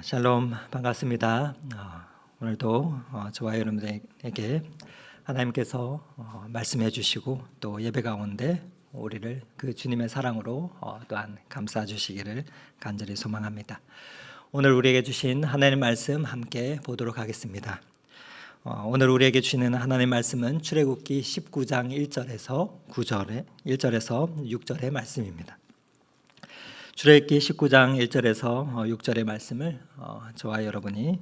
샬롬 반갑습니다. 오늘도 저와 여러분에게 하나님께서 말씀해 주시고 또 예배 가운데 우리를 그 주님의 사랑으로 또한 감싸 주시기를 간절히 소망합니다. 오늘 우리에게 주신 하나님의 말씀 함께 보도록 하겠습니다. 오늘 우리에게 주시는 하나님의 말씀은 출애굽기 19장 1절에서 6절의 말씀입니다. 출애굽기 19장 1절에서 6절의 말씀을 저와 여러분이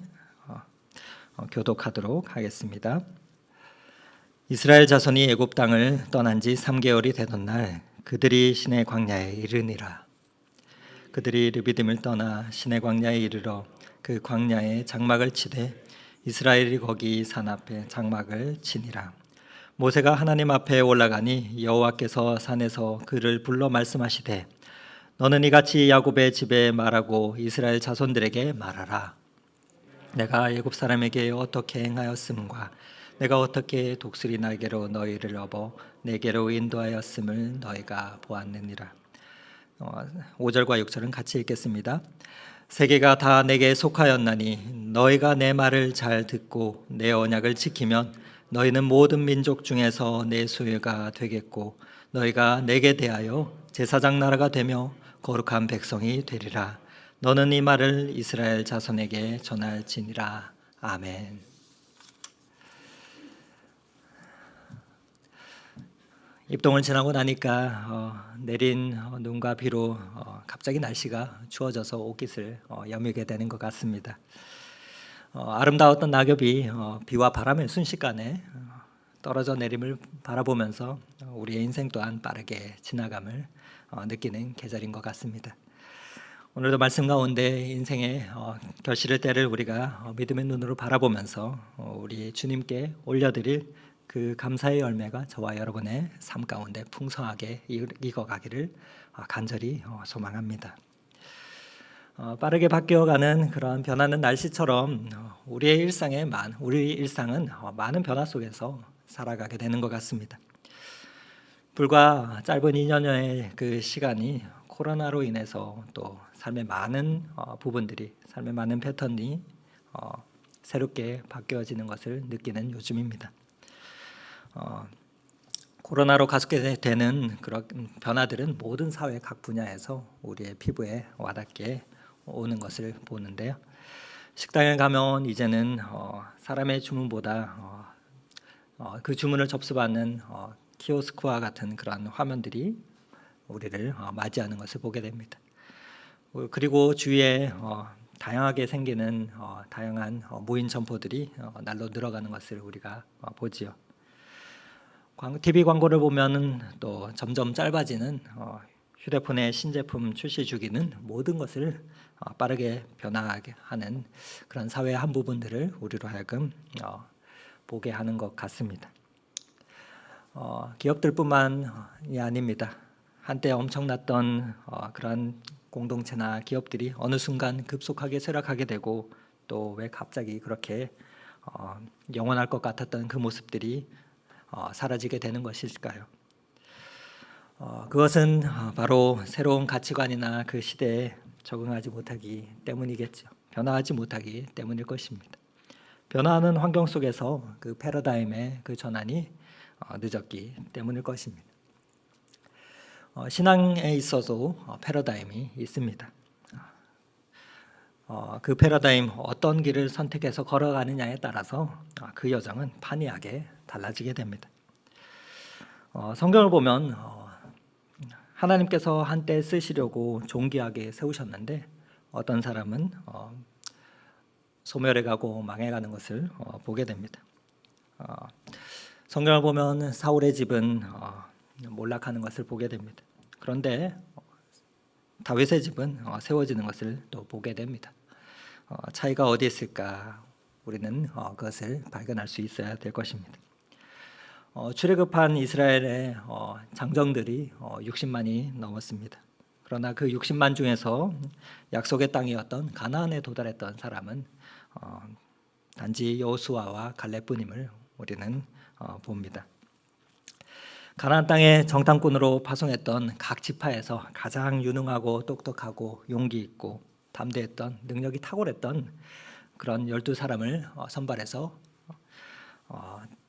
교독하도록 하겠습니다. 이스라엘 자손이 애굽 땅을 떠난 지 3개월이 되던 날 그들이 시내 광야에 이르니라. 그들이 르비딤을 떠나 시내 광야에 이르러 그 광야에 장막을 치되 이스라엘이 거기 산 앞에 장막을 치니라. 모세가 하나님 앞에 올라가니 여호와께서 산에서 그를 불러 말씀하시되 너는 이같이 야곱의 집에 말하고 이스라엘 자손들에게 말하라. 내가 애굽 사람에게 어떻게 행하였음과 내가 어떻게 독수리 날개로 너희를 업어 내게로 인도하였음을 너희가 보았느니라. 5절과 6절은 같이 읽겠습니다. 세계가 다 내게 속하였나니 너희가 내 말을 잘 듣고 내 언약을 지키면 너희는 모든 민족 중에서 내 소유가 되겠고 너희가 내게 대하여 제사장 나라가 되며 거룩한 백성이 되리라. 너는 이 말을 이스라엘 자손에게 전할지니라. 아멘. 입동을 지나고 나니까 내린 눈과 비로 갑자기 날씨가 추워져서 옷깃을 여미게 되는 것 같습니다. 아름다웠던 낙엽이 비와 바람의 순식간에 떨어져 내림을 바라보면서 우리의 인생 또한 빠르게 지나감을 느끼는 계절인 것 같습니다. 오늘도 말씀 가운데 인생의 결실의 때를 우리가 믿음의 눈으로 바라보면서 우리 주님께 올려드릴 그 감사의 열매가 저와 여러분의 삶 가운데 풍성하게 익어가기를 간절히 소망합니다. 빠르게 바뀌어가는 그런 변하는 날씨처럼 우리 일상은 많은 변화 속에서 살아가게 되는 것 같습니다. 불과 짧은 2년여의 그 시간이 코로나로 인해서 또 삶의 많은 부분들이, 삶의 많은 패턴이 새롭게 바뀌어지는 것을 느끼는 요즘입니다. 코로나로 가속되는 그런 변화들은 모든 사회 각 분야에서 우리의 피부에 와닿게 오는 것을 보는데요. 식당에 가면 이제는 사람의 주문보다 그 주문을 접수받는 키오스크와 같은 그런 화면들이 우리를 맞이하는 것을 보게 됩니다. 그리고 주위에 다양하게 생기는 다양한 무인 점포들이 날로 늘어가는 것을 우리가 보지요. TV 광고를 보면 또 점점 짧아지는 휴대폰의 신제품 출시 주기는 모든 것을 빠르게 변화하게 하는 그런 사회의 한 부분들을 우리로 하여금 보게 하는 것 같습니다. 기업들뿐만이 아닙니다. 한때 엄청났던 그런 공동체나 기업들이 어느 순간 급속하게 쇠락하게 되고 또 왜 갑자기 그렇게 영원할 것 같았던 그 모습들이 사라지게 되는 것일까요? 그것은 바로 새로운 가치관이나 그 시대에 적응하지 못하기 때문이겠죠. 변화하지 못하기 때문일 것입니다. 변화하는 환경 속에서 그 패러다임의 그 전환이 늦었기 때문일 것입니다. 신앙에 있어도 패러다임이 있습니다. 그 패러다임 어떤 길을 선택해서 걸어가느냐에 따라서 그 여정은 판이하게 달라지게 됩니다. 성경을 보면 하나님께서 한때 쓰시려고 존귀하게 세우셨는데 어떤 사람은 소멸해 가고 망해가는 것을 보게 됩니다. 성경을 보면 사울의 집은 몰락하는 것을 보게 됩니다. 그런데 다윗의 집은 세워지는 것을 또 보게 됩니다. 차이가 어디 있을까? 우리는 그것을 발견할 수 있어야 될 것입니다. 출애굽한 이스라엘의 장정들이 60만이 넘었습니다. 그러나 그 60만 중에서 약속의 땅이었던 가나안에 도달했던 사람은 단지 여호수아와 갈렙뿐임을 우리는 봅니다. 가나안 땅에 정탐꾼으로 파송했던 각 지파에서 가장 유능하고 똑똑하고 용기 있고 담대했던 능력이 탁월했던 그런 12사람을 선발해서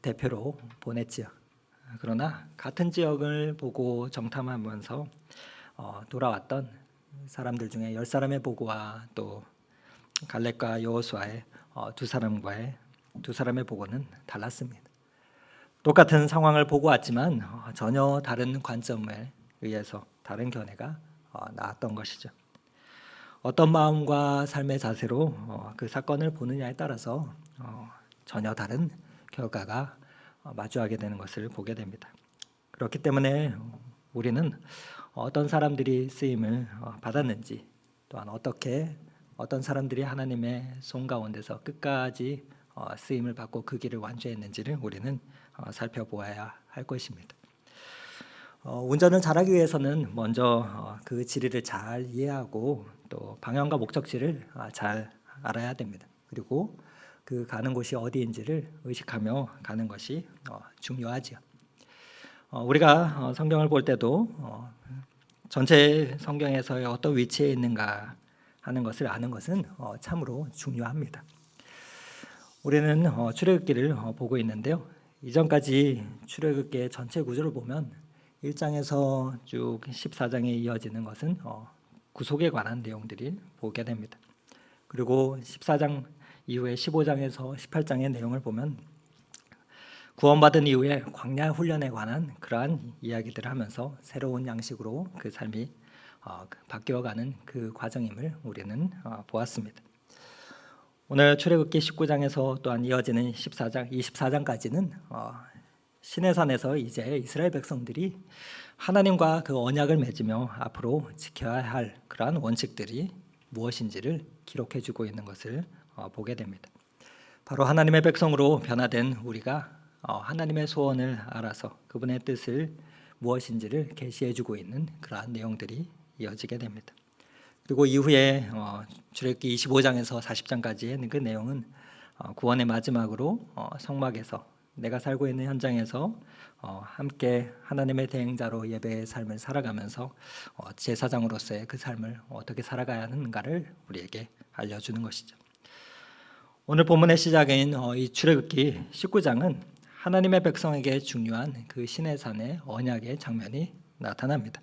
대표로 보냈지요. 그러나 같은 지역을 보고 정탐하면서 돌아왔던 사람들 중에 10사람의 보고와 또 갈렙과 여호수아의 두 사람의 보고는 달랐습니다. 똑같은 상황을 보고 왔지만 전혀 다른 관점에 의해서 다른 견해가 나왔던 것이죠. 어떤 마음과 삶의 자세로 그 사건을 보느냐에 따라서 전혀 다른 결과가 마주하게 되는 것을 보게 됩니다. 그렇기 때문에 우리는 어떤 사람들이 쓰임을 받았는지, 또한 어떤 사람들이 하나님의 손 가운데서 끝까지 쓰임을 받고 그 길을 완주했는지를 우리는 살펴보아야 할 것입니다. 운전을 잘하기 위해서는 먼저 그 지리를 잘 이해하고 또 방향과 목적지를 잘 알아야 됩니다. 그리고 그 가는 곳이 어디인지를 의식하며 가는 것이 중요하지요. 우리가 성경을 볼 때도 전체 성경에서의 어떤 위치에 있는가 하는 것을 아는 것은 참으로 중요합니다. 우리는 출애굽기를 보고 있는데요. 이전까지 출애굽기의 전체 구조를 보면 1장에서 쭉 14장에 이어지는 것은 구속에 관한 내용들을 보게 됩니다. 그리고 14장 이후에 15장에서 18장의 내용을 보면 구원받은 이후에 광야 훈련에 관한 그러한 이야기들을 하면서 새로운 양식으로 그 삶이 바뀌어가는 그 과정임을 우리는 보았습니다. 오늘 출애굽기 19장에서 또한 이어지는 24장까지는 시내산에서 이제 이스라엘 백성들이 하나님과 그 언약을 맺으며 앞으로 지켜야 할 그러한 원칙들이 무엇인지를 기록해주고 있는 것을 보게 됩니다. 바로 하나님의 백성으로 변화된 우리가 하나님의 소원을 알아서 그분의 뜻을 무엇인지를 계시해주고 있는 그러한 내용들이 이어지게 됩니다. 그리고 이후에 출애굽기 25장에서 40장까지의 그 내용은 구원의 마지막으로 성막에서 내가 살고 있는 현장에서 함께 하나님의 대행자로 예배의 삶을 살아가면서 제사장으로서의 그 삶을 어떻게 살아가야 하는가를 우리에게 알려주는 것이죠. 오늘 본문의 시작인 이 출애굽기 19장은 하나님의 백성에게 중요한 그 시내산의 언약의 장면이 나타납니다.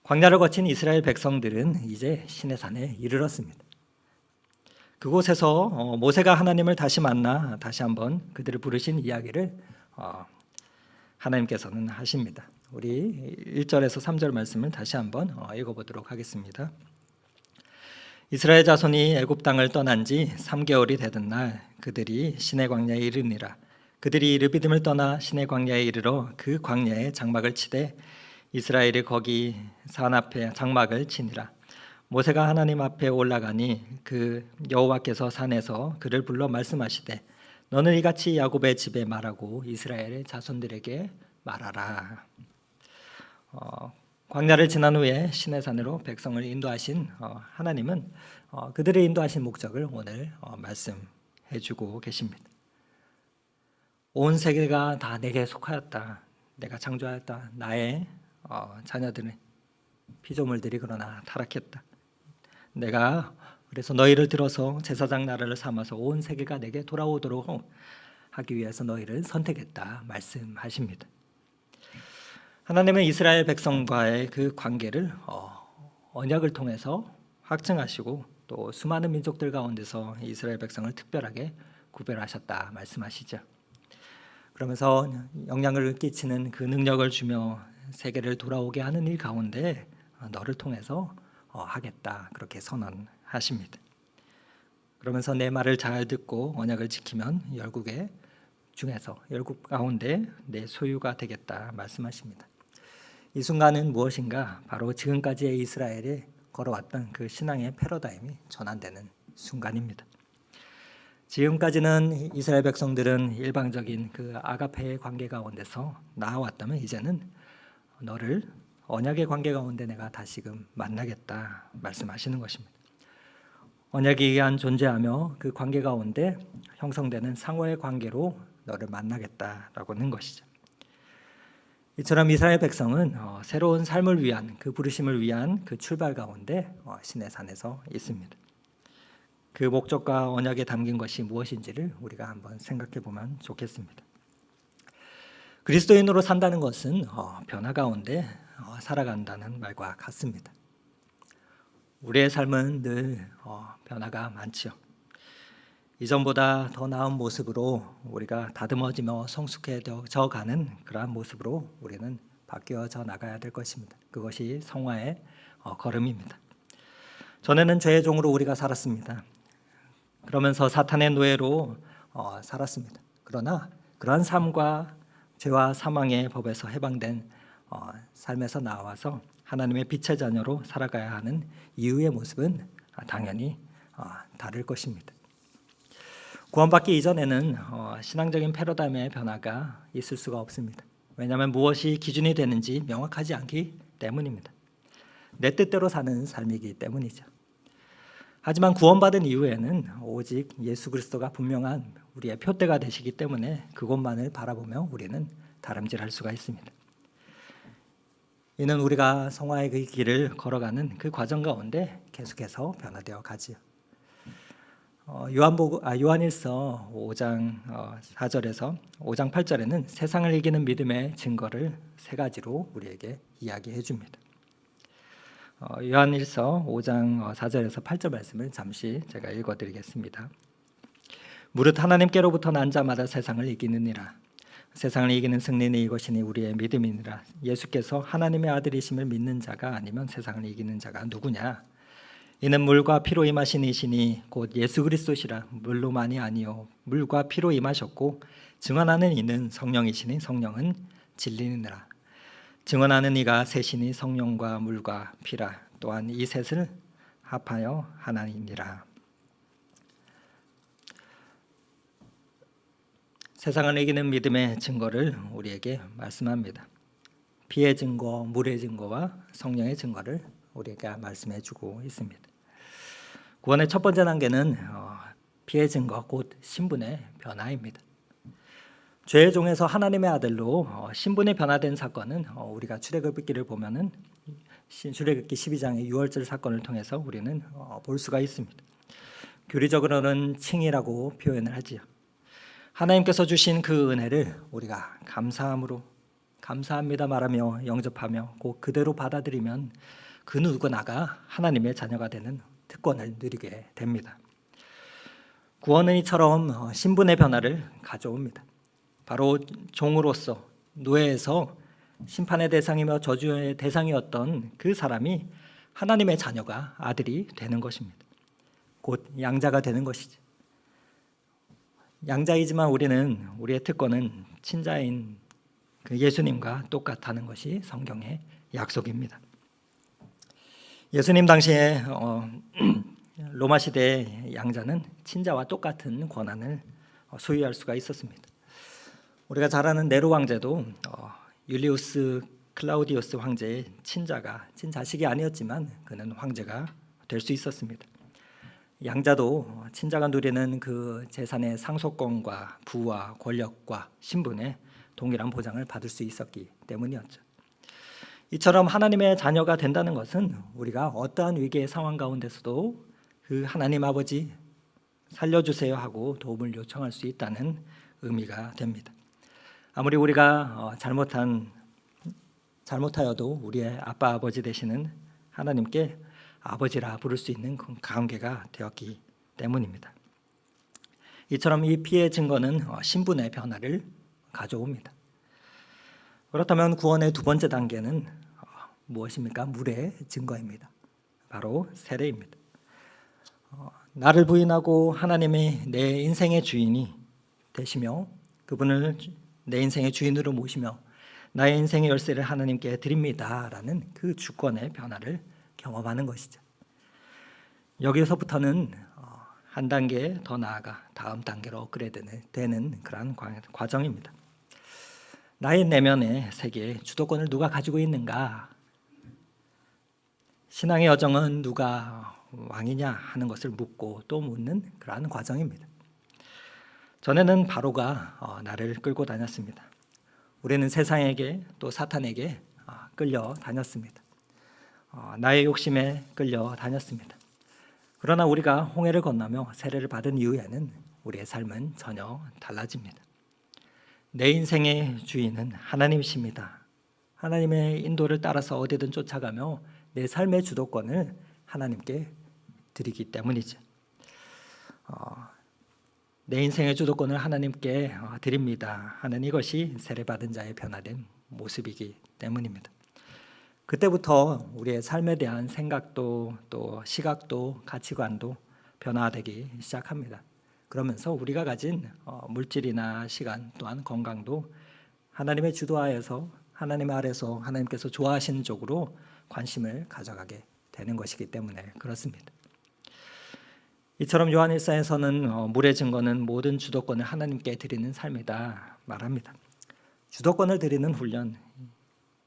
광야를 거친 이스라엘 백성들은 이제 시내산에 이르렀습니다. 그곳에서 모세가 하나님을 다시 만나 다시 한번 그들을 부르신 이야기를 하나님께서는 하십니다. 우리 1절에서 3절 말씀을 다시 한번 읽어보도록 하겠습니다. 이스라엘 자손이 애굽 땅을 떠난 지 3개월이 되던 날 그들이 시내 광야에 이르니라. 그들이 르비딤을 떠나 시내 광야에 이르러 그 광야에 장막을 치되 이스라엘이 거기 산 앞에 장막을 치니라. 모세가 하나님 앞에 올라가니 그 여호와께서 산에서 그를 불러 말씀하시되 너는 이같이 야곱의 집에 말하고 이스라엘의 자손들에게 말하라. 광야를 지난 후에 시내산으로 백성을 인도하신 하나님은 그들의 인도하신 목적을 오늘 말씀해주고 계십니다. 온 세계가 다 내게 속하였다. 내가 창조하였다. 나의 자녀들은 피조물들이 그러나 타락했다. 내가 그래서 너희를 들어서 제사장 나라를 삼아서 온 세계가 내게 돌아오도록 하기 위해서 너희를 선택했다 말씀하십니다. 하나님은 이스라엘 백성과의 그 관계를 언약을 통해서 확증하시고 또 수많은 민족들 가운데서 이스라엘 백성을 특별하게 구별하셨다 말씀하시죠. 그러면서 영향을 끼치는 그 능력을 주며 세계를 돌아오게 하는 일 가운데 너를 통해서 하겠다 그렇게 선언하십니다. 그러면서 내 말을 잘 듣고 언약을 지키면 열국 가운데 내 소유가 되겠다 말씀하십니다. 이 순간은 무엇인가? 바로 지금까지의 이스라엘이 걸어왔던 그 신앙의 패러다임이 전환되는 순간입니다. 지금까지는 이스라엘 백성들은 일방적인 그 아가페의 관계 가운데서 나아왔다면 이제는 너를 언약의 관계 가운데 내가 다시금 만나겠다 말씀하시는 것입니다. 언약에 의한 존재하며 그 관계 가운데 형성되는 상호의 관계로 너를 만나겠다라고 하는 것이죠. 이처럼 이스라엘 백성은 새로운 삶을 위한 그 부르심을 위한 그 출발 가운데 시내 산에서 있습니다. 그 목적과 언약에 담긴 것이 무엇인지를 우리가 한번 생각해 보면 좋겠습니다. 그리스도인으로 산다는 것은 변화 가운데 살아간다는 말과 같습니다. 우리의 삶은 늘 변화가 많지요. 이전보다 더 나은 모습으로 우리가 다듬어지며 성숙해져 가는 그러한 모습으로 우리는 바뀌어져 나가야 될 것입니다. 그것이 성화의 걸음입니다. 전에는 죄의 종으로 우리가 살았습니다. 그러면서 사탄의 노예로 살았습니다. 그러나 그러한 삶과 죄와 사망의 법에서 해방된 삶에서 나와서 하나님의 빛의 자녀로 살아가야 하는 이후의 모습은 당연히 다를 것입니다. 구원받기 이전에는 신앙적인 패러다임의 변화가 있을 수가 없습니다. 왜냐하면 무엇이 기준이 되는지 명확하지 않기 때문입니다. 내 뜻대로 사는 삶이기 때문이죠. 하지만 구원받은 이후에는 오직 예수 그리스도가 분명한 우리의 표대가 되시기 때문에 그것만을 바라보며 우리는 다름질할 수가 있습니다. 이는 우리가 성화의 그 길을 걸어가는 그 과정 가운데 계속해서 변화되어 가지요. 요한일서 5장 4절에서 5장 8절에는 세상을 이기는 믿음의 증거를 세 가지로 우리에게 이야기해 줍니다. 요한일서 5장 4절에서 8절 말씀을 잠시 제가 읽어드리겠습니다. 무릇 하나님께로부터 난 자마다 세상을 이기느니라. 세상을 이기는 승리는 이것이니 우리의 믿음이니라. 예수께서 하나님의 아들이심을 믿는 자가 아니면 세상을 이기는 자가 누구냐? 이는 물과 피로 임하신 이시니 곧 예수 그리스도시라. 물로만이 아니요 물과 피로 임하셨고 증언하는 이는 성령이시니 성령은 진리니라. 증언하는 이가 셋이니 성령과 물과 피라. 또한 이 셋을 합하여 하나니라. 세상을 이기는 믿음의 증거를 우리에게 말씀합니다. 피의 증거, 물의 증거와 성령의 증거를 우리가 말씀해 주고 있습니다. 구원의 첫 번째 단계는 피의 증거, 곧 신분의 변화입니다. 죄의 종에서 하나님의 아들로 신분의 변화된 사건은 우리가 출애굽기를 보면은 출애굽기 12장의 6월절 사건을 통해서 우리는 볼 수가 있습니다. 교리적으로는 칭이라고 표현을 하지요. 하나님께서 주신 그 은혜를 우리가 감사함으로 감사합니다 말하며 영접하며 꼭 그대로 받아들이면 그 누구나가 하나님의 자녀가 되는 특권을 누리게 됩니다. 구원은 이처럼 신분의 변화를 가져옵니다. 바로 종으로서 노예에서 심판의 대상이며 저주의 대상이었던 그 사람이 하나님의 자녀가 아들이 되는 것입니다. 곧 양자가 되는 것이죠. 양자이지만 우리의 특권은 친자인 그 예수님과 똑같다는 것이 성경의 약속입니다. 예수님 당시에 로마 시대의 양자는 친자와 똑같은 권한을 소유할 수가 있었습니다. 우리가 잘 아는 네로 왕제도 율리우스 클라우디우스 황제의 친자식이 아니었지만 그는 황제가 될 수 있었습니다. 양자도 친자가 누리는 그 재산의 상속권과 부와 권력과 신분의 동일한 보장을 받을 수 있었기 때문이었죠. 이처럼 하나님의 자녀가 된다는 것은 우리가 어떠한 위기의 상황 가운데서도 그 하나님 아버지 살려주세요 하고 도움을 요청할 수 있다는 의미가 됩니다. 아무리 우리가 잘못하여도 우리의 아빠 아버지 되시는 하나님께 아버지라 부를 수 있는 관계가 되었기 때문입니다. 이처럼 이 피의 증거는 신분의 변화를 가져옵니다. 그렇다면 구원의 두 번째 단계는 무엇입니까? 물의 증거입니다. 바로 세례입니다. 나를 부인하고 하나님이 내 인생의 주인이 되시며 그분을 내 인생의 주인으로 모시며 나의 인생의 열쇠를 하나님께 드립니다라는 그 주권의 변화를 경험하는 것이죠. 여기서부터는 한 단계 더 나아가 다음 단계로 업그레이드 되는 그런 과정입니다. 나의 내면의 세계의 주도권을 누가 가지고 있는가? 신앙의 여정은 누가 왕이냐 하는 것을 묻고 또 묻는 그러한 과정입니다. 전에는 바로가 나를 끌고 다녔습니다. 우리는 세상에게 또 사탄에게 끌려 다녔습니다. 나의 욕심에 끌려 다녔습니다. 그러나 우리가 홍해를 건너며 세례를 받은 이후에는 우리의 삶은 전혀 달라집니다. 내 인생의 주인은 하나님이십니다. 하나님의 인도를 따라서 어디든 쫓아가며 내 삶의 주도권을 하나님께 드리기 때문이죠. 내 인생의 주도권을 하나님께 드립니다 하는 이것이 세례받은 자의 변화된 모습이기 때문입니다. 그때부터 우리의 삶에 대한 생각도 또 시각도 가치관도 변화되기 시작합니다. 그러면서 우리가 가진 물질이나 시간 또한 건강도 하나님의 주도하에서 하나님 아래서 하나님께서 좋아하시는 쪽으로 관심을 가져가게 되는 것이기 때문에 그렇습니다. 이처럼 요한일서에서는 물의 증거는 모든 주도권을 하나님께 드리는 삶이다 말합니다. 주도권을 드리는 훈련,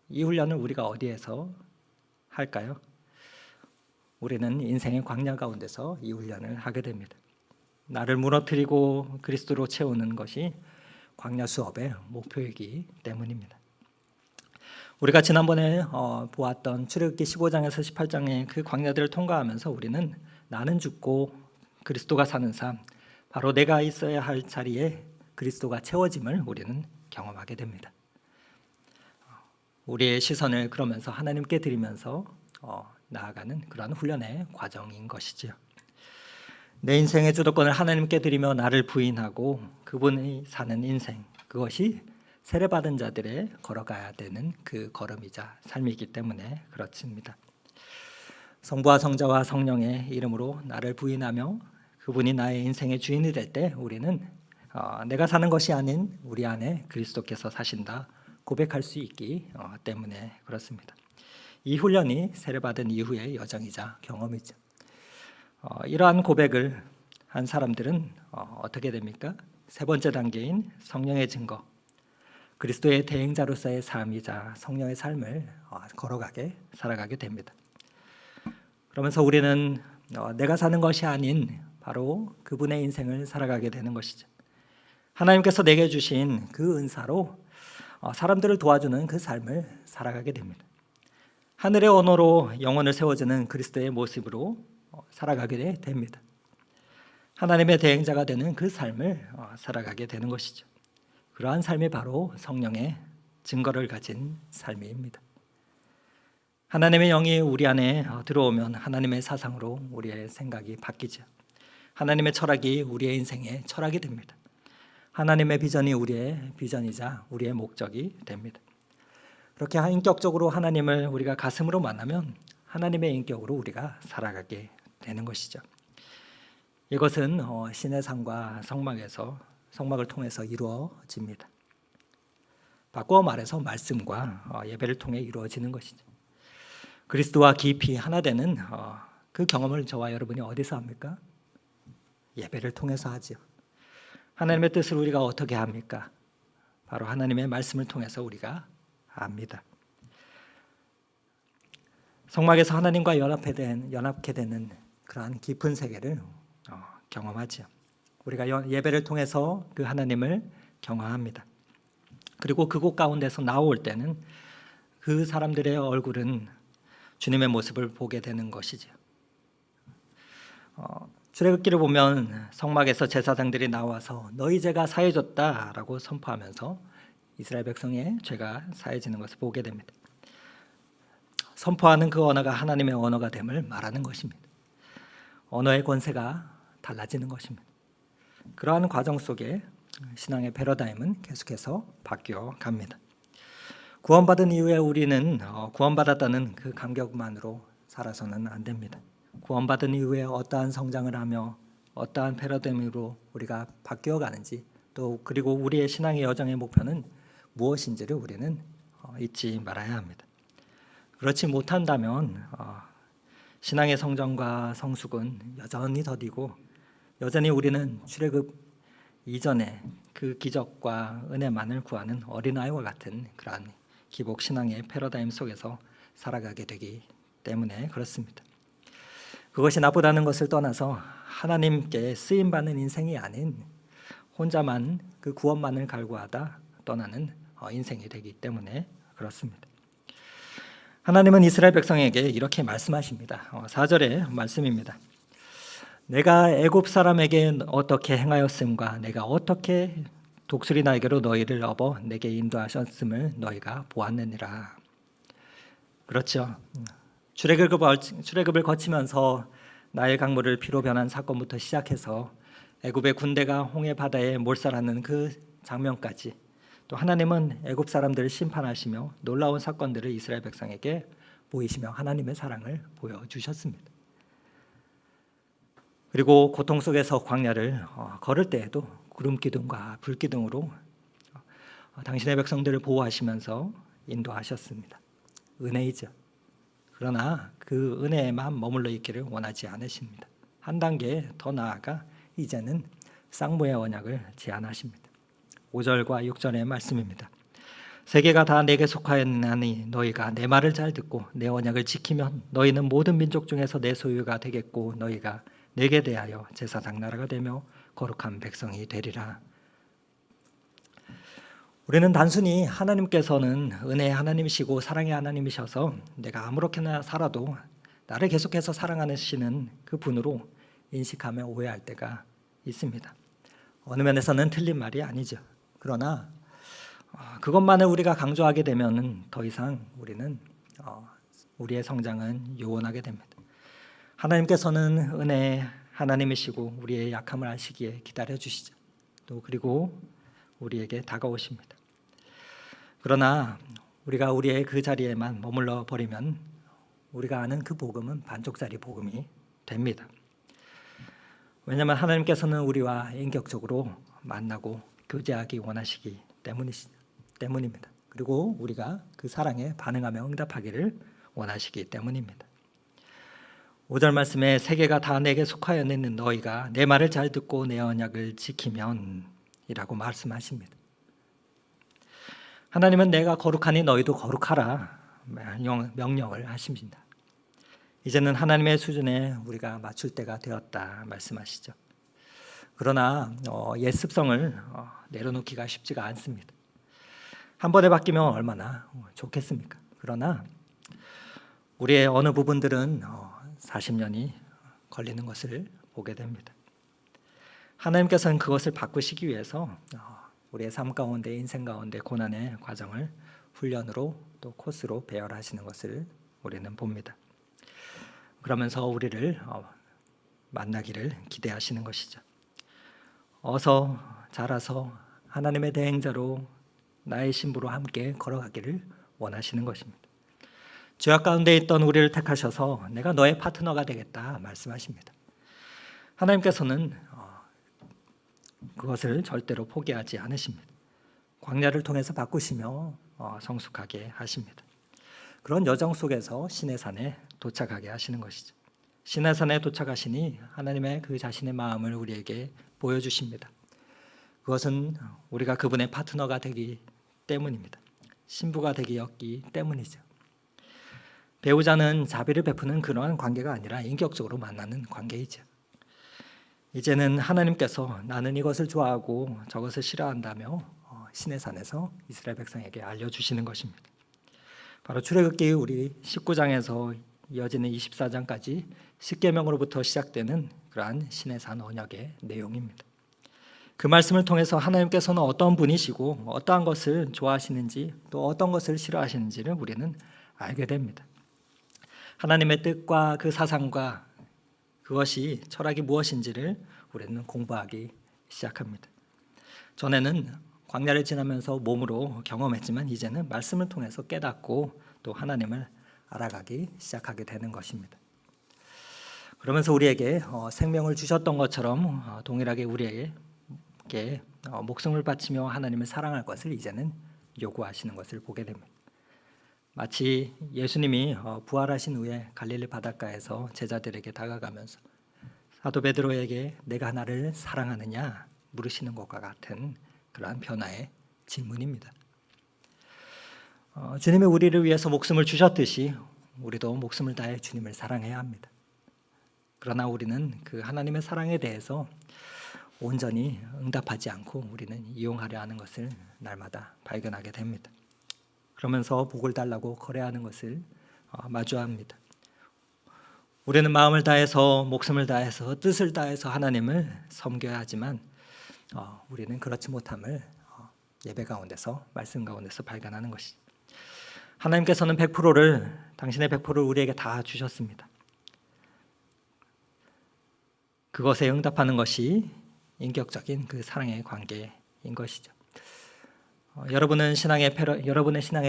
이 훈련을 우리가 어디에서 할까요? 우리는 인생의 광야 가운데서 이 훈련을 하게 됩니다. 나를 무너뜨리고 그리스도로 채우는 것이 광야 수업의 목표이기 때문입니다. 우리가 지난번에 보았던 출애굽기 15장에서 18장의 그 광야들을 통과하면서 우리는 나는 죽고 그리스도가 사는 삶, 바로 내가 있어야 할 자리에 그리스도가 채워짐을 우리는 경험하게 됩니다. 우리의 시선을 그러면서 하나님께 드리면서 나아가는 그러한 훈련의 과정인 것이지요. 내 인생의 주도권을 하나님께 드리며 나를 부인하고 그분이 사는 인생, 그것이 세례받은 자들의 걸어가야 되는 그 걸음이자 삶이기 때문에 그렇습니다. 성부와 성자와 성령의 이름으로 나를 부인하며 그분이 나의 인생의 주인이 될 때 우리는 내가 사는 것이 아닌 우리 안에 그리스도께서 사신다 고백할 수 있기 때문에 그렇습니다. 이 훈련이 세례받은 이후의 여정이자 경험이죠. 이러한 고백을 한 사람들은 어떻게 됩니까? 세 번째 단계인 성령의 증거, 그리스도의 대행자로서의 삶이자 성령의 삶을 살아가게 됩니다. 그러면서 우리는 내가 사는 것이 아닌 바로 그분의 인생을 살아가게 되는 것이죠. 하나님께서 내게 주신 그 은사로 사람들을 도와주는 그 삶을 살아가게 됩니다. 하늘의 언어로 영혼을 세워주는 그리스도의 모습으로 살아가게 됩니다. 하나님의 대행자가 되는 그 삶을 살아가게 되는 것이죠. 그러한 삶이 바로 성령의 증거를 가진 삶입니다. 하나님의 영이 우리 안에 들어오면 하나님의 사상으로 우리의 생각이 바뀌죠. 하나님의 철학이 우리의 인생의 철학이 됩니다. 하나님의 비전이 우리의 비전이자 우리의 목적이 됩니다. 그렇게 인격적으로 하나님을 우리가 가슴으로 만나면 하나님의 인격으로 우리가 살아가게 되는 것이죠. 이것은 신의 삶과 성막을 통해서 이루어집니다. 바꾸어 말해서 말씀과 예배를 통해 이루어지는 것이죠. 그리스도와 깊이 하나 되는 그 경험을 저와 여러분이 어디서 합니까? 예배를 통해서 하죠. 하나님의 뜻을 우리가 어떻게 합니까? 바로 하나님의 말씀을 통해서 우리가 압니다. 성막에서 하나님과 연합게 되는 그러한 깊은 세계를 경험하죠. 우리가 예배를 통해서 그 하나님을 경험합니다. 그리고 그곳 가운데서 나올 때는 그 사람들의 얼굴은 주님의 모습을 보게 되는 것이죠. 출애굽기를 보면 성막에서 제사장들이 나와서 너희 죄가 사해졌다라고 선포하면서 이스라엘 백성의 죄가 사해지는 것을 보게 됩니다. 선포하는 그 언어가 하나님의 언어가 됨을 말하는 것입니다. 언어의 권세가 달라지는 것입니다. 그러한 과정 속에 신앙의 패러다임은 계속해서 바뀌어 갑니다. 구원받은 이후에 우리는 구원받았다는 그 감격만으로 살아서는 안 됩니다. 구원받은 이후에 어떠한 성장을 하며 어떠한 패러다임으로 우리가 바뀌어 가는지 또 그리고 우리의 신앙의 여정의 목표는 무엇인지를 우리는 잊지 말아야 합니다. 그렇지 못한다면 신앙의 성장과 성숙은 여전히 더디고 여전히 우리는 출애굽 이전에 그 기적과 은혜만을 구하는 어린아이와 같은 그러한 기복 신앙의 패러다임 속에서 살아가게 되기 때문에 그렇습니다. 그것이 나쁘다는 것을 떠나서 하나님께 쓰임받는 인생이 아닌 혼자만 그 구원만을 갈구하다 떠나는 인생이 되기 때문에 그렇습니다. 하나님은 이스라엘 백성에게 이렇게 말씀하십니다. 4절의 말씀입니다. 내가 애굽 사람에게 어떻게 행하였음과 내가 어떻게 독수리 날개로 너희를 업어 내게 인도하셨음을 너희가 보았느니라. 그렇죠. 출애굽을 거치면서 나일 강물을 피로 변한 사건부터 시작해서 애굽의 군대가 홍해 바다에 몰살하는 그 장면까지, 또 하나님은 애굽 사람들을 심판하시며 놀라운 사건들을 이스라엘 백성에게 보이시며 하나님의 사랑을 보여주셨습니다. 그리고 고통 속에서 광야를 걸을 때에도 구름 기둥과 불 기둥으로 당신의 백성들을 보호하시면서 인도하셨습니다. 은혜이죠. 그러나 그 은혜에만 머물러 있기를 원하지 않으십니다. 한 단계 더 나아가 이제는 쌍무의 언약을 제안하십니다. 5절과 6절의 말씀입니다. 세계가 다 내게 속하였나니 너희가 내 말을 잘 듣고 내 언약을 지키면 너희는 모든 민족 중에서 내 소유가 되겠고 너희가 내게 대하여 제사장 나라가 되며 거룩한 백성이 되리라. 우리는 단순히 하나님께서는 은혜의 하나님이시고 사랑의 하나님이셔서 내가 아무렇게나 살아도 나를 계속해서 사랑하시는 그 분으로 인식하며 오해할 때가 있습니다. 어느 면에서는 틀린 말이 아니죠. 그러나 그것만을 우리가 강조하게 되면 더 이상 우리는 우리의 성장은 요원하게 됩니다. 하나님께서는 은혜의 하나님이시고 우리의 약함을 아시기에 기다려 주시죠. 또 그리고 우리에게 다가오십니다. 그러나 우리가 우리의 그 자리에만 머물러 버리면 우리가 아는 그 복음은 반쪽짜리 복음이 됩니다. 왜냐하면 하나님께서는 우리와 인격적으로 만나고 교제하기 원하시기 때문입니다. 그리고 우리가 그 사랑에 반응하며 응답하기를 원하시기 때문입니다. 5절 말씀에 세계가 다 내게 속하였는 너희가 내 말을 잘 듣고 내 언약을 지키면 이라고 말씀하십니다. 하나님은 내가 거룩하니 너희도 거룩하라 명령을 하십니다. 이제는 하나님의 수준에 우리가 맞출 때가 되었다 말씀하시죠. 그러나 옛 습성을 내려놓기가 쉽지가 않습니다. 한 번에 바뀌면 얼마나 좋겠습니까? 그러나 우리의 어느 부분들은 40년이 걸리는 것을 보게 됩니다. 하나님께서는 그것을 바꾸시기 위해서 우리의 삶 가운데 인생 가운데 고난의 과정을 훈련으로 또 코스로 배열하시는 것을 우리는 봅니다. 그러면서 우리를 만나기를 기대하시는 것이죠. 어서 자라서 하나님의 대행자로 나의 신부로 함께 걸어가기를 원하시는 것입니다. 죄악 가운데 있던 우리를 택하셔서 내가 너의 파트너가 되겠다 말씀하십니다. 하나님께서는 그것을 절대로 포기하지 않으십니다. 광야를 통해서 바꾸시며 성숙하게 하십니다. 그런 여정 속에서 시내산에 도착하게 하시는 것이죠. 시내산에 도착하시니 하나님의 그 자신의 마음을 우리에게 보여주십니다. 그것은 우리가 그분의 파트너가 되기 때문입니다. 신부가 되기였기 때문이죠. 배우자는 자비를 베푸는 그러한 관계가 아니라 인격적으로 만나는 관계이죠. 이제는 하나님께서 나는 이것을 좋아하고 저것을 싫어한다며 시내산에서 이스라엘 백성에게 알려주시는 것입니다. 바로 출애굽기 우리 19장에서 이어지는 24장까지 십계명으로부터 시작되는 그러한 시내산 언약의 내용입니다. 그 말씀을 통해서 하나님께서는 어떤 분이시고 어떠한 것을 좋아하시는지 또 어떤 것을 싫어하시는지를 우리는 알게 됩니다. 하나님의 뜻과 그 사상과 그것이 철학이 무엇인지를 우리는 공부하기 시작합니다. 전에는 광야를 지나면서 몸으로 경험했지만 이제는 말씀을 통해서 깨닫고 또 하나님을 알아가기 시작하게 되는 것입니다. 그러면서 우리에게 생명을 주셨던 것처럼 동일하게 우리에게 목숨을 바치며 하나님을 사랑할 것을 이제는 요구하시는 것을 보게 됩니다. 마치 예수님이 부활하신 후에 갈릴리 바닷가에서 제자들에게 다가가면서 사도 베드로에게 내가 나를 사랑하느냐 물으시는 것과 같은 그러한 변화의 질문입니다. 주님이 우리를 위해서 목숨을 주셨듯이 우리도 목숨을 다해 주님을 사랑해야 합니다. 그러나 우리는 그 하나님의 사랑에 대해서 온전히 응답하지 않고 우리는 이용하려 하는 것을 날마다 발견하게 됩니다. 그러면서 복을 달라고 거래하는 것을 마주합니다. 우리는 마음을 다해서 목숨을 다해서 뜻을 다해서 하나님을 섬겨야 하지만 우리는 그렇지 못함을 예배 가운데서 말씀 가운데서 발견하는 것이죠. 하나님께서는 100%를 당신의 100%를 우리에게 다 주셨습니다. 그것에 응답하는 것이 인격적인 그 사랑의 관계인 것이죠. 여러분의 신앙의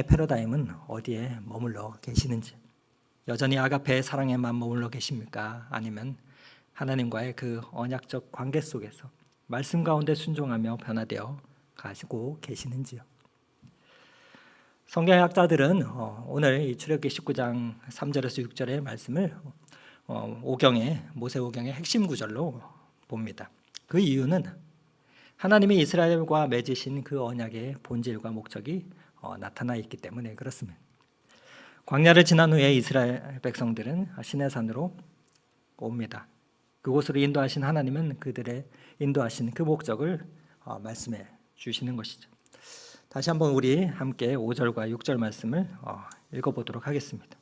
패러다임은 어디에 머물러 계시는지, 여전히 아가페의 사랑에만 머물러 계십니까? 아니면 하나님과의 그 언약적 관계 속에서 말씀 가운데 순종하며 변화되어 가시고 계시는지요? 성경학자들은 오늘 이 출애굽기 19장 3절에서 6절의 말씀을 모세오경의 핵심 구절로 봅니다. 그 이유는 하나님이 이스라엘과 맺으신 그 언약의 본질과 목적이 나타나 있기 때문에 그렇습니다. 광야를 지난 후에 이스라엘 백성들은 시내산으로 옵니다. 그곳으로 인도하신 하나님은 그들의 인도하신 그 목적을 말씀해 주시는 것이죠. 다시 한번 우리 함께 5절과 6절 말씀을 읽어보도록 하겠습니다.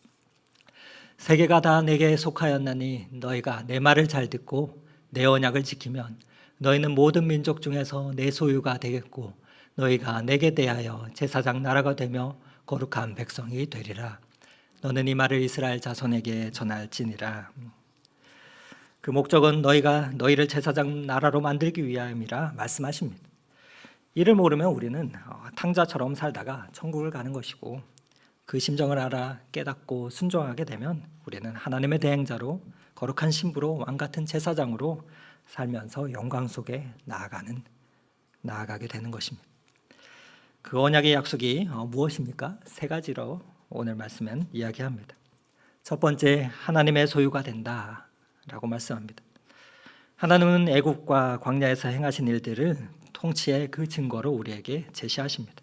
세계가 다 내게 속하였나니 너희가 내 말을 잘 듣고 내 언약을 지키면 너희는 모든 민족 중에서 내 소유가 되겠고 너희가 내게 대하여 제사장 나라가 되며 거룩한 백성이 되리라. 너는 이 말을 이스라엘 자손에게 전할지니라. 그 목적은 너희를 제사장 나라로 만들기 위함이라 말씀하십니다. 이를 모르면 우리는 탕자처럼 살다가 천국을 가는 것이고 그 심정을 알아 깨닫고 순종하게 되면 우리는 하나님의 대행자로 거룩한 신부로 왕같은 제사장으로 살면서 영광 속에 나아가게 되는 것입니다. 그 언약의 약속이 무엇입니까? 세 가지로 오늘 말씀은 이야기합니다. 첫 번째, 하나님의 소유가 된다라고 말씀합니다. 하나님은 애굽과 광야에서 행하신 일들을 통치의 그 증거로 우리에게 제시하십니다.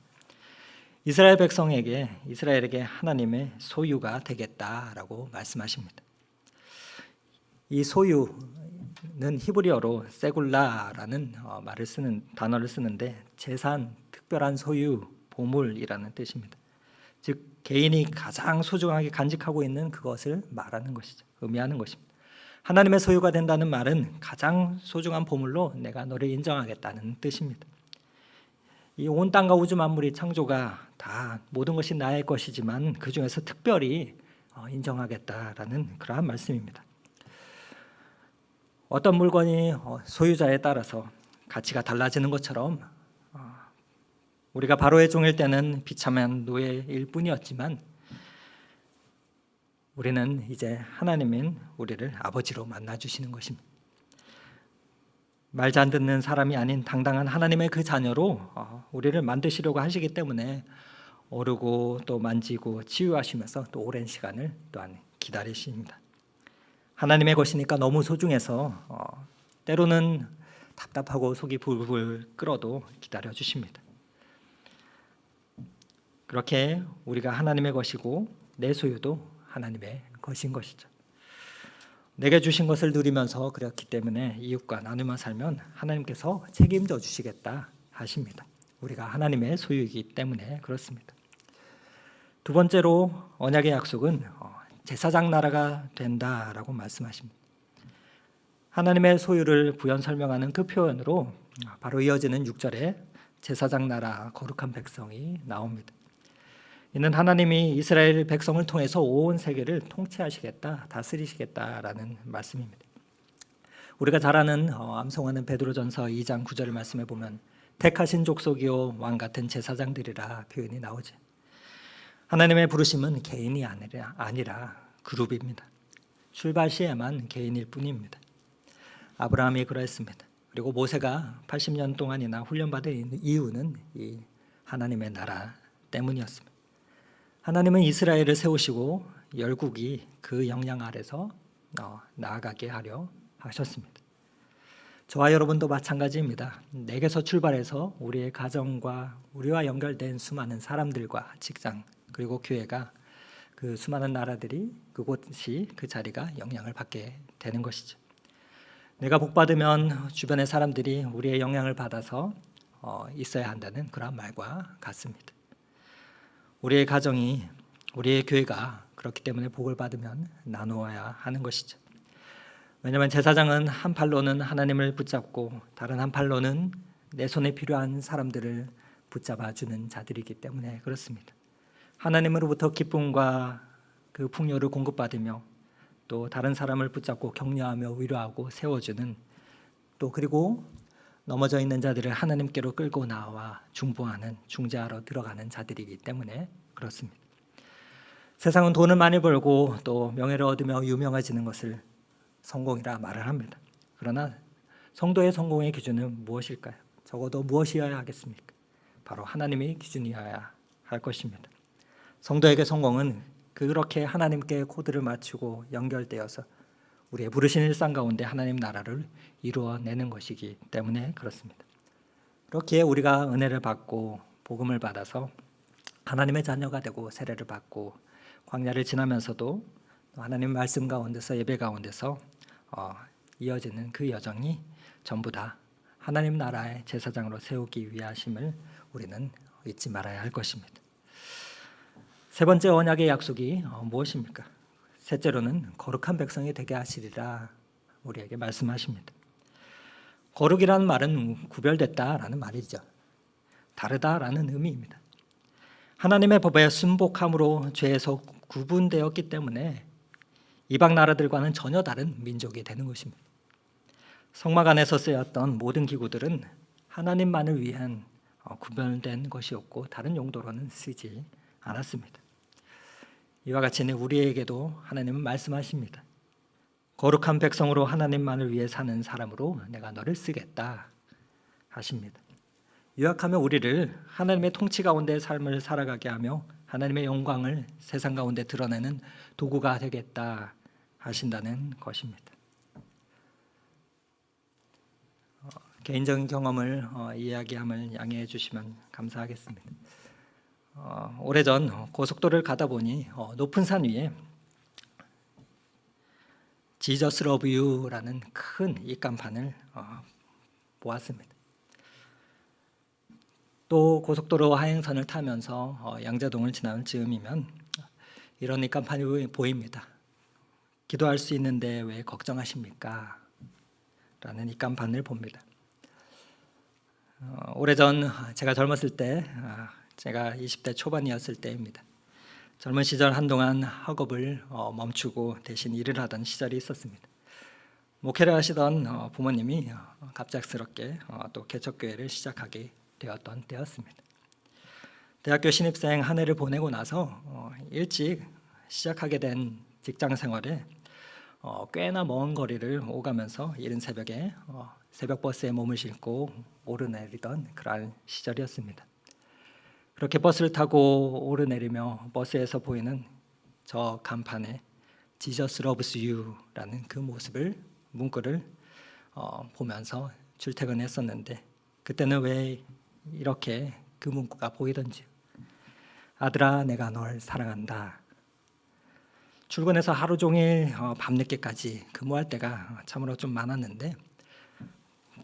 이스라엘에게 하나님의 소유가 되겠다라고 말씀하십니다. 이 소유는 히브리어로 세굴라라는 단어를 쓰는데 재산, 특별한 소유, 보물이라는 뜻입니다. 즉 개인이 가장 소중하게 간직하고 있는 그것을 말하는 것이죠. 의미하는 것입니다. 하나님의 소유가 된다는 말은 가장 소중한 보물로 내가 너를 인정하겠다는 뜻입니다. 이 온 땅과 우주 만물이 창조가 다 모든 것이 나의 것이지만 그 중에서 특별히 인정하겠다라는 그러한 말씀입니다. 어떤 물건이 소유자에 따라서 가치가 달라지는 것처럼 우리가 바로의 종일 때는 비참한 노예일 뿐이었지만 우리는 이제 하나님인 우리를 아버지로 만나주시는 것입니다. 말 잘 듣는 사람이 아닌 당당한 하나님의 그 자녀로 우리를 만드시려고 하시기 때문에 오르고 또 만지고 치유하시면서 또 오랜 시간을 또한 기다리십니다. 하나님의 것이니까 너무 소중해서 때로는 답답하고 속이 불불 끓어도 기다려주십니다. 그렇게 우리가 하나님의 것이고 내 소유도 하나님의 것인 것이죠. 내게 주신 것을 누리면서 그렇기 때문에 이웃과 나누며 살면 하나님께서 책임져 주시겠다 하십니다. 우리가 하나님의 소유이기 때문에 그렇습니다. 두 번째로 언약의 약속은 제사장 나라가 된다라고 말씀하십니다. 하나님의 소유를 부연 설명하는 그 표현으로 바로 이어지는 6절에 제사장 나라 거룩한 백성이 나옵니다. 이는 하나님이 이스라엘 백성을 통해서 온 세계를 통치하시겠다, 다스리시겠다라는 말씀입니다. 우리가 잘 아는 암송하는 베드로전서 2장 9절 말씀에 보면 택하신 족속이요 왕 같은 제사장들이라 표현이 나오지. 하나님의 부르심은 개인이 아니라 그룹입니다. 출발 시에만 개인일 뿐입니다. 아브라함이 그러했습니다. 그리고 모세가 80년 동안이나 훈련받은 이유는 이 하나님의 나라 때문이었습니다. 하나님은 이스라엘을 세우시고 열국이 그 영향 아래서 나아가게 하려 하셨습니다. 저와 여러분도 마찬가지입니다. 내게서 출발해서 우리의 가정과 우리와 연결된 수많은 사람들과 직장 그리고 교회가 그 수많은 나라들이 그곳이 그 자리가 영향을 받게 되는 것이죠. 내가 복 받으면 주변의 사람들이 우리의 영향을 받아서 있어야 한다는 그런 말과 같습니다. 우리의 가정이, 우리의 교회가 그렇기 때문에 복을 받으면 나누어야 하는 것이죠. 왜냐하면 제사장은 한 팔로는 하나님을 붙잡고 다른 한 팔로는 내 손에 필요한 사람들을 붙잡아주는 자들이기 때문에 그렇습니다. 하나님으로부터 기쁨과 그 풍요를 공급받으며 또 다른 사람을 붙잡고 격려하며 위로하고 세워주는, 또 그리고 넘어져 있는 자들을 하나님께로 끌고 나와 중보하는, 중재하러 들어가는 자들이기 때문에 그렇습니다. 세상은 돈을 많이 벌고 또 명예를 얻으며 유명해지는 것을 성공이라 말을 합니다. 그러나 성도의 성공의 기준은 무엇일까요? 적어도 무엇이어야 하겠습니까? 바로 하나님의 기준이어야 할 것입니다. 성도에게 성공은 그렇게 하나님께 코드를 맞추고 연결되어서 우리의 부르신 일상 가운데 하나님 나라를 이루어내는 것이기 때문에 그렇습니다. 그렇기에 우리가 은혜를 받고 복음을 받아서 하나님의 자녀가 되고 세례를 받고 광야를 지나면서도 하나님 말씀 가운데서 예배 가운데서 이어지는 그 여정이 전부 다 하나님 나라의 제사장으로 세우기 위하심을 우리는 잊지 말아야 할 것입니다. 세 번째 언약의 약속이 무엇입니까? 셋째로는 거룩한 백성이 되게 하시리라 우리에게 말씀하십니다. 거룩이라는 말은 구별됐다라는 말이죠. 다르다라는 의미입니다. 하나님의 법에 순복함으로 죄에서 구분되었기 때문에 이방 나라들과는 전혀 다른 민족이 되는 것입니다. 성막 안에서 쓰였던 모든 기구들은 하나님만을 위한 구별된 것이었고 다른 용도로는 쓰지 않았습니다. 이와 같이 우리에게도 하나님은 말씀하십니다. 거룩한 백성으로 하나님만을 위해 사는 사람으로 내가 너를 쓰겠다 하십니다. 요약하면 우리를 하나님의 통치 가운데 삶을 살아가게 하며 하나님의 영광을 세상 가운데 드러내는 도구가 되겠다 하신다는 것입니다. 개인적인 경험을 이야기함을 양해해 주시면 감사하겠습니다. 오래전 고속도로를 가다 보니 높은 산 위에 Jesus Love You라는 큰 입간판을 보았습니다. 또 고속도로 하행선을 타면서 양재동을 지나는 즈음이면 이런 입간판이 보입니다. 기도할 수 있는데 왜 걱정하십니까? 라는 입간판을 봅니다. 오래전 제가 젊었을 때, 제가 20대 초반이었을 때입니다. 젊은 시절 한동안 학업을 멈추고 대신 일을 하던 시절이 있었습니다. 목회를 하시던 부모님이 갑작스럽게 또 개척교회를 시작하게 되었던 때였습니다. 대학교 신입생 한 해를 보내고 나서 일찍 시작하게 된 직장 생활에 꽤나 먼 거리를 오가면서 이른 새벽에 새벽 버스에 몸을 싣고 오르내리던 그런 시절이었습니다. 그렇게 버스를 타고 오르내리며 버스에서 보이는 저 간판에 Jesus loves you라는 그 모습을, 문구를 보면서 출퇴근했었는데 그때는 왜 이렇게 그 문구가 보이던지. 아들아 내가 널 사랑한다. 출근해서 하루 종일 밤늦게까지 근무할 때가 참으로 좀 많았는데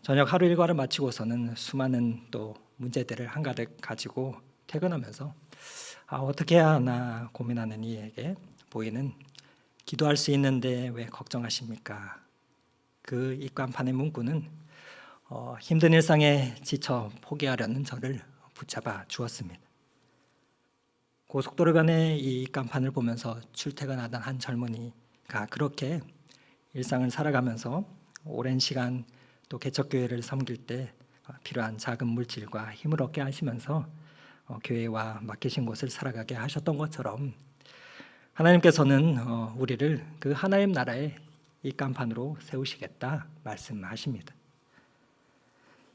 저녁 하루 일과를 마치고서는 수많은 또 문제들을 한가득 가지고 퇴근하면서 어떻게 해야 하나 고민하는 이에게 보이는 기도할 수 있는데 왜 걱정하십니까? 그 입간판의 문구는 힘든 일상에 지쳐 포기하려는 저를 붙잡아 주었습니다. 고속도로변에 이 입간판을 보면서 출퇴근하던 한 젊은이가 그렇게 일상을 살아가면서 오랜 시간 또 개척교회를 섬길 때 필요한 작은 물질과 힘을 얻게 하시면서 교회와 맡기신 곳을 살아가게 하셨던 것처럼 하나님께서는 우리를 그 하나님 나라의 입간판으로 세우시겠다 말씀하십니다.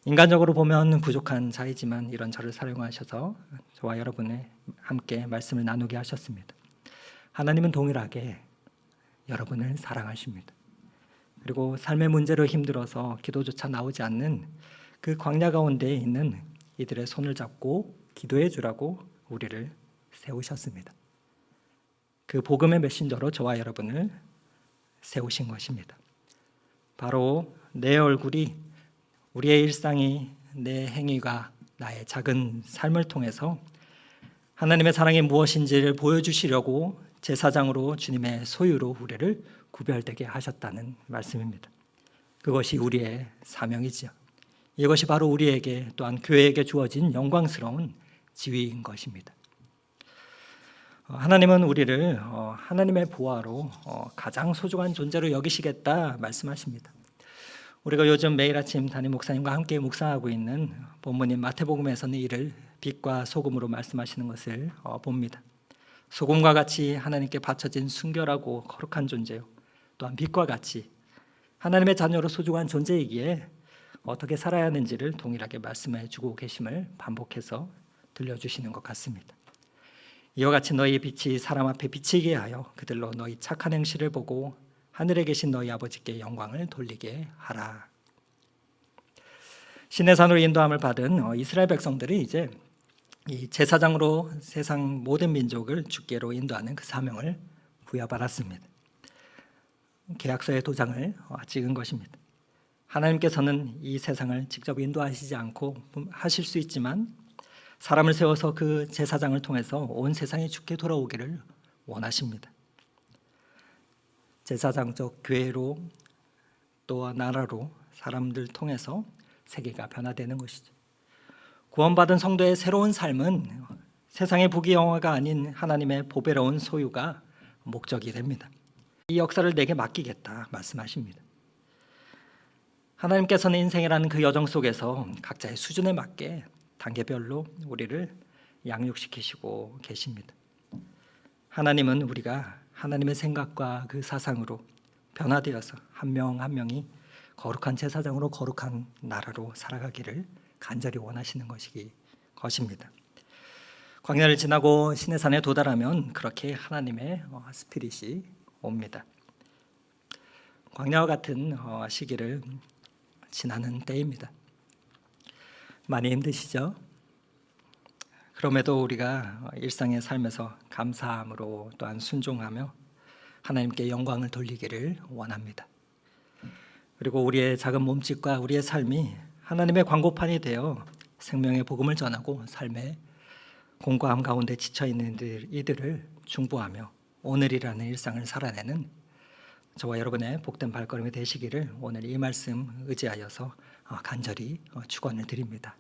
인간적으로 보면 부족한 자이지만 이런 저를 사용하셔서 저와 여러분의 함께 말씀을 나누게 하셨습니다. 하나님은 동일하게 여러분을 사랑하십니다. 그리고 삶의 문제로 힘들어서 기도조차 나오지 않는 그 광야 가운데 있는 이들의 손을 잡고 기도해 주라고 우리를 세우셨습니다. 그 복음의 메신저로 저와 여러분을 세우신 것입니다. 바로 내 얼굴이, 우리의 일상이, 내 행위가, 나의 작은 삶을 통해서 하나님의 사랑이 무엇인지를 보여주시려고 제사장으로 주님의 소유로 우리를 구별되게 하셨다는 말씀입니다. 그것이 우리의 사명이지요. 이것이 바로 우리에게 또한 교회에게 주어진 영광스러운 지위인 것입니다. 하나님은 우리를 하나님의 보화로 가장 소중한 존재로 여기시겠다 말씀하십니다. 우리가 요즘 매일 아침 담임 목사님과 함께 묵상하고 있는 본문인 마태복음에서는 이를 빛과 소금으로 말씀하시는 것을 봅니다. 소금과 같이 하나님께 바쳐진 순결하고 거룩한 존재요, 또한 빛과 같이 하나님의 자녀로 소중한 존재이기에 어떻게 살아야 하는지를 동일하게 말씀해 주고 계심을 반복해서 들려주시는 것 같습니다. 이와 같이 너희 빛이 사람 앞에 비치게 하여 그들로 너희 착한 행실을 보고 하늘에 계신 너희 아버지께 영광을 돌리게 하라. 시내산으로 인도함을 받은 이스라엘 백성들이 이제 이 제사장으로 세상 모든 민족을 주께로 인도하는 그 사명을 부여받았습니다. 계약서의 도장을 찍은 것입니다. 하나님께서는 이 세상을 직접 인도하시지 않고 하실 수 있지만 사람을 세워서 그 제사장을 통해서 온 세상이 주께 돌아오기를 원하십니다. 제사장적 교회로 또 나라로 사람들 통해서 세계가 변화되는 것이죠. 구원받은 성도의 새로운 삶은 세상의 부귀영화가 아닌 하나님의 보배로운 소유가 목적이 됩니다. 이 역사를 내게 맡기겠다 말씀하십니다. 하나님께서는 인생이라는 그 여정 속에서 각자의 수준에 맞게 단계별로 우리를 양육시키시고 계십니다. 하나님은 우리가 하나님의 생각과 그 사상으로 변화되어서 한 명 한 명이 거룩한 제사장으로 거룩한 나라로 살아가기를 간절히 원하시는 것입니다. 광야를 지나고 시내산에 도달하면 그렇게 하나님의 스피릿이 옵니다. 광야와 같은 시기를 지나는 때입니다. 많이 힘드시죠? 그럼에도 우리가 일상의 삶에서 감사함으로 또한 순종하며 하나님께 영광을 돌리기를 원합니다. 그리고 우리의 작은 몸짓과 우리의 삶이 하나님의 광고판이 되어 생명의 복음을 전하고 삶의 공고함 가운데 지쳐있는 이들을 중보하며 오늘이라는 일상을 살아내는 저와 여러분의 복된 발걸음이 되시기를 오늘 이 말씀 의지하여서 간절히 축원을 드립니다.